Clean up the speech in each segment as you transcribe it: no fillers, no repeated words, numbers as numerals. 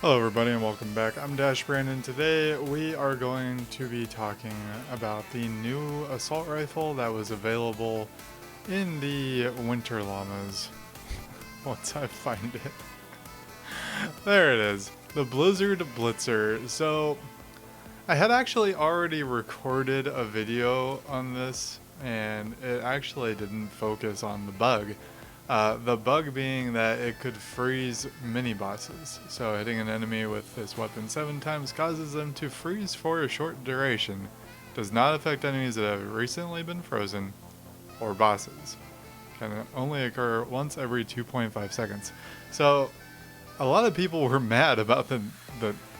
Hello everybody and welcome back. I'm Dash Brandon. Today we are going to be talking about the new assault rifle that was available in the Winter Llamas. Once I find it. There it is. The Blizzard Blitzer. So I had actually already recorded a video on this and it actually didn't focus on the bug. The bug being that it could freeze mini bosses. So hitting an enemy with this weapon 7 times causes them to freeze for a short duration. Does not affect enemies that have recently been frozen or bosses. Can only occur once every 2.5 seconds. So a lot of people were mad about the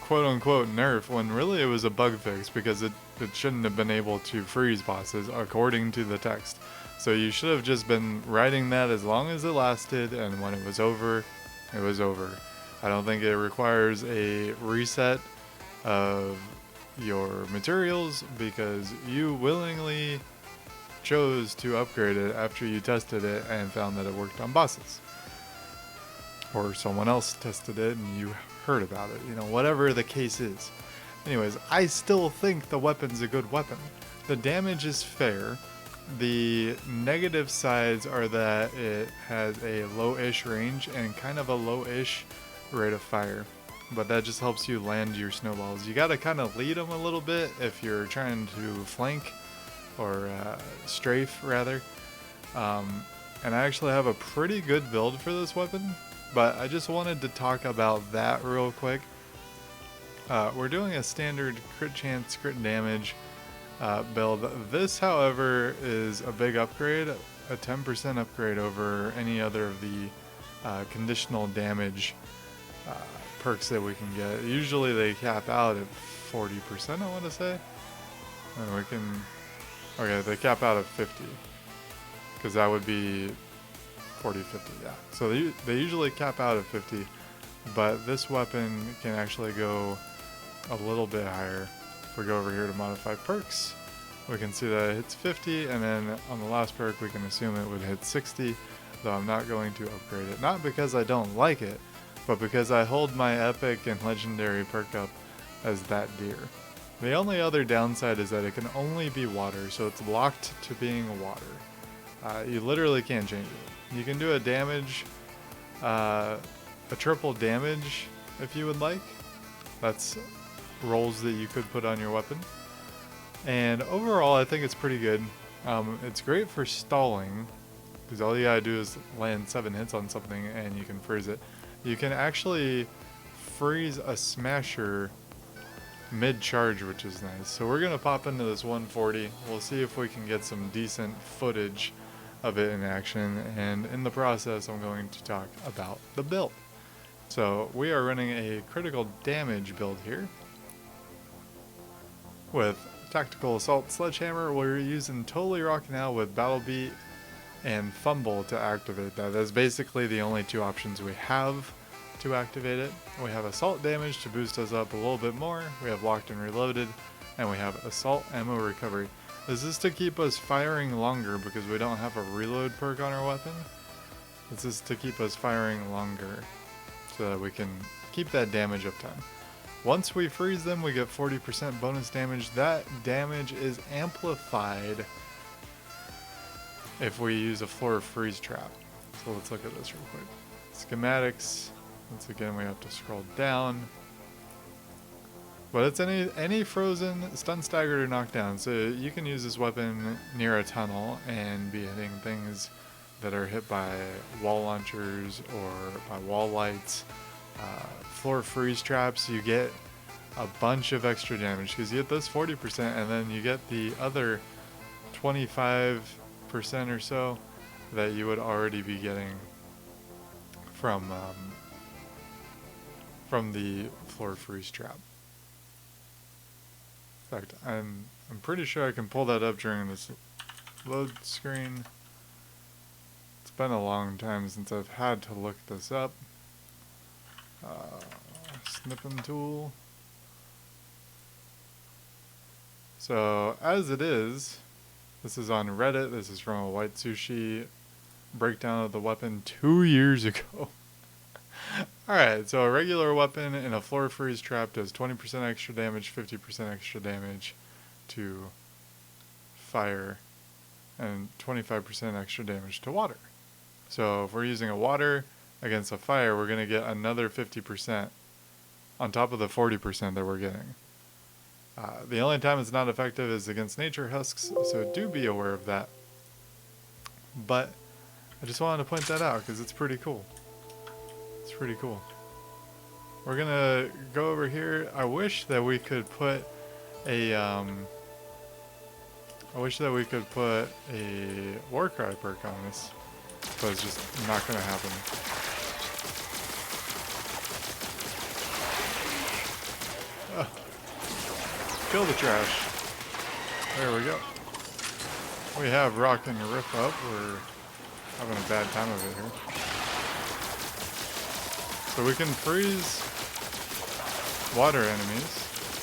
quote-unquote nerf when really it was a bug fix because it shouldn't have been able to freeze bosses according to the text. So you should have just been riding that as long as it lasted, and when it was over, it was over. I don't think it requires a reset of your materials because you willingly chose to upgrade it after you tested it and found that it worked on bosses. Or someone else tested it and you heard about it, whatever the case is. Anyways, I still think the weapon's a good weapon. The damage is fair. The negative sides are that it has a low-ish range and kind of a low-ish rate of fire. But that just helps you land your snowballs. You gotta kind of lead them a little bit if you're trying to flank or strafe rather. And I actually have a pretty good build for this weapon, but I just wanted to talk about that real quick. We're doing a standard crit chance, crit damage build. This, however, is a big upgrade, a 10% upgrade over any other of the conditional damage perks that we can get. Usually they cap out at 40%, I want to say. And we can... Okay, they cap out at 50. Because that would be 40, 50, yeah. So they usually cap out at 50. But this weapon can actually go a little bit higher. If we go over here to modify perks, we can see that it hits 50, and then on the last perk we can assume it would hit 60, though I'm not going to upgrade it. Not because I don't like it, but because I hold my epic and legendary perk up as that deer. The only other downside is that it can only be water, so it's locked to being water. You literally can't change it. You can do a damage, a triple damage if you would like. That's rolls that you could put on your weapon, and overall I think it's pretty good. It's great for stalling because all you gotta do is land 7 hits on something and you can freeze it. You can actually freeze a smasher mid-charge, which is nice. So we're gonna pop into this 140. We'll see if we can get some decent footage of it in action, and in the process I'm going to talk about the build. So we are running a critical damage build here with Tactical Assault Sledgehammer. We're using Totally Rockin' Out with Battle Beat and Fumble to activate that. That's basically the only 2 options we have to activate it. We have Assault Damage to boost us up a little bit more. We have Locked and Reloaded, and we have Assault Ammo Recovery. This is to keep us firing longer because we don't have a reload perk on our weapon. This is to keep us firing longer so that we can keep that damage uptime. Once we freeze them, we get 40% bonus damage. That damage is amplified if we use a floor freeze trap. So let's look at this real quick. Schematics. Once again, we have to scroll down. But it's any frozen, stun, staggered, or knocked down. So you can use this weapon near a tunnel and be hitting things that are hit by wall launchers or by wall lights. Floor freeze traps, you get a bunch of extra damage because you get this 40% and then you get the other 25% or so that you would already be getting from the floor freeze trap. In fact, I'm pretty sure I can pull that up during this load screen. It's been a long time since I've had to look this up. Snipping tool. So as it is, this is on Reddit. This is from a White Sushi breakdown of the weapon 2 years ago. Alright, so a regular weapon in a floor freeze trap does 20% extra damage, 50% extra damage to fire, and 25% extra damage to water. So if we're using a water against a fire, we're going to get another 50% on top of the 40% that we're getting. The only time it's not effective is against nature husks, so do be aware of that. But I just wanted to point that out because it's pretty cool. It's pretty cool. We're gonna go over here. I wish that we could put a war cry perk on this, but it's just not gonna happen. Kill the trash. There we go. We have rock and rip up. We're having a bad time of it here. So we can freeze water enemies,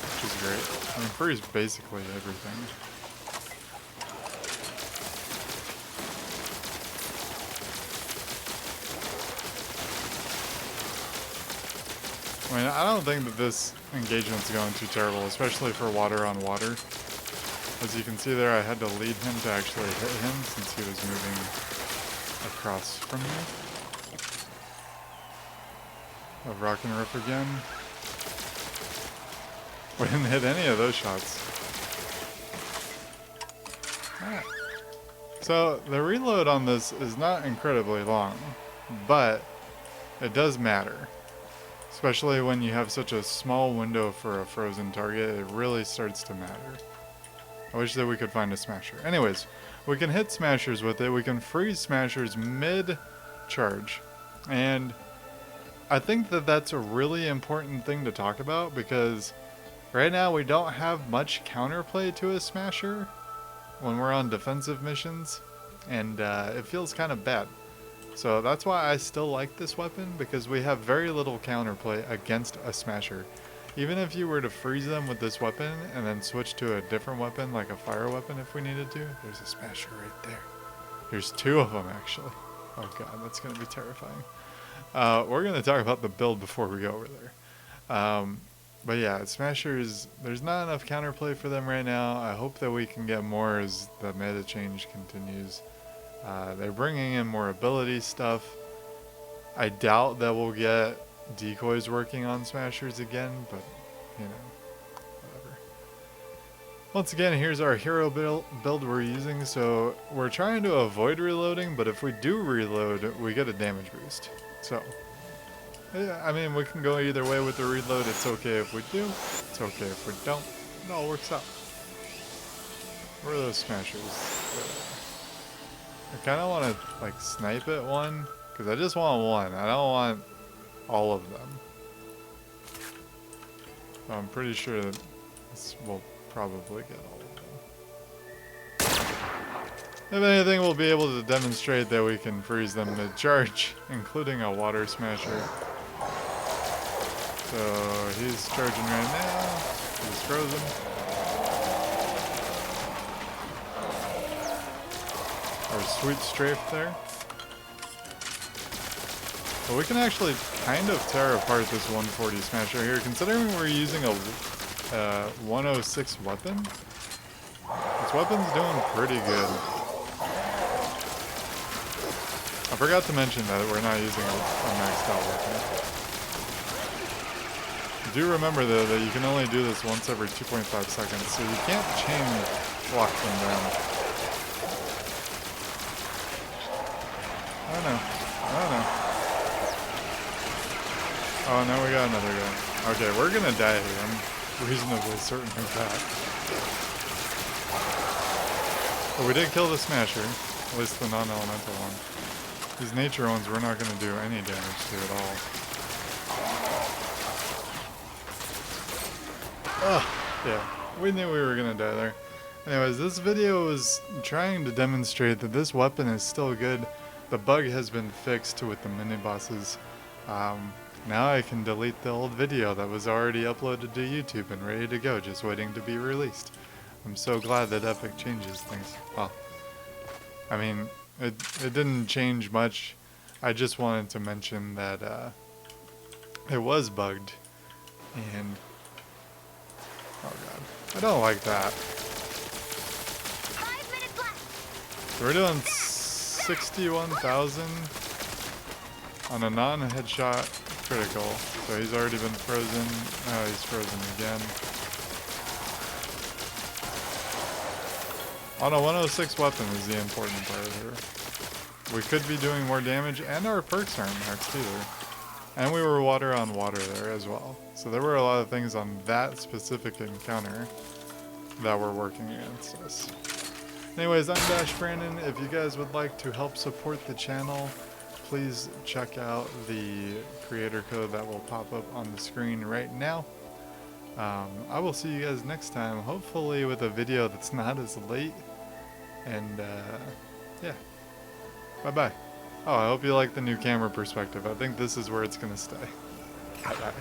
which is great. I mean, freeze basically everything. I mean, I don't think that this engagement's going too terrible, especially for water on water. As you can see there, I had to lead him to actually hit him since he was moving across from me. Of rock and rip again. We didn't hit any of those shots. Alright. So the reload on this is not incredibly long, but it does matter. Especially when you have such a small window for a frozen target, it really starts to matter. I wish that we could find a smasher. Anyways, we can hit smashers with it. We can freeze smashers mid-charge. And I think that that's a really important thing to talk about because right now we don't have much counterplay to a smasher when we're on defensive missions. And it feels kind of bad. So that's why I still like this weapon, because we have very little counterplay against a smasher. Even if you were to freeze them with this weapon and then switch to a different weapon, like a fire weapon if we needed to, there's a smasher right there. There's two of them actually. Oh god, that's going to be terrifying. We're going to talk about the build before we go over there. But yeah, smashers, there's not enough counterplay for them right now. I hope that we can get more as the meta change continues. They're bringing in more ability stuff. I doubt that we'll get decoys working on smashers again, but you know, whatever. Once again, here's our hero build we're using. So we're trying to avoid reloading, but if we do reload, we get a damage boost. So yeah, I mean, we can go either way with the reload. It's okay if we do, it's okay if we don't. It all works out. Where are those smashers? I kind of want to like snipe at one, because I just want one. I don't want all of them. So I'm pretty sure that this will probably get all of them. If anything, we'll be able to demonstrate that we can freeze them mid-charge, including a water smasher. So he's charging right now. He's frozen. Our sweet strafe there. But we can actually kind of tear apart this 140 smasher here, considering we're using a 106 weapon. This weapon's doing pretty good. I forgot to mention that we're not using a maxed out weapon. Do remember though that you can only do this once every 2.5 seconds, so you can't chain lock them down. I don't know. Oh, now we got another guy. Okay, we're gonna die here. I'm reasonably certain of that. But we did kill the smasher, at least the non-elemental one. These nature ones we're not gonna do any damage to at all. Ugh, yeah, we knew we were gonna die there. Anyways, this video was trying to demonstrate that this weapon is still good. The bug has been fixed with the mini bosses. Now I can delete the old video that was already uploaded to YouTube and ready to go, just waiting to be released. I'm so glad that Epic changes things. Well, I mean, it didn't change much. I just wanted to mention that It was bugged. And, oh god, I don't like that. 5 minutes left. So we're doing 61,000 on a non-headshot critical. So he's already been frozen. Oh, he's frozen again. On a 106 weapon is the important part here. We could be doing more damage, and our perks aren't maxed either. And we were water on water there as well. So there were a lot of things on that specific encounter that were working against us. Anyways, I'm Dash Brandon. If you guys would like to help support the channel, please check out the creator code that will pop up on the screen right now. I will see you guys next time, hopefully with a video that's not as late. And yeah, bye-bye. Oh, I hope you like the new camera perspective. I think this is where it's gonna stay. Bye-bye.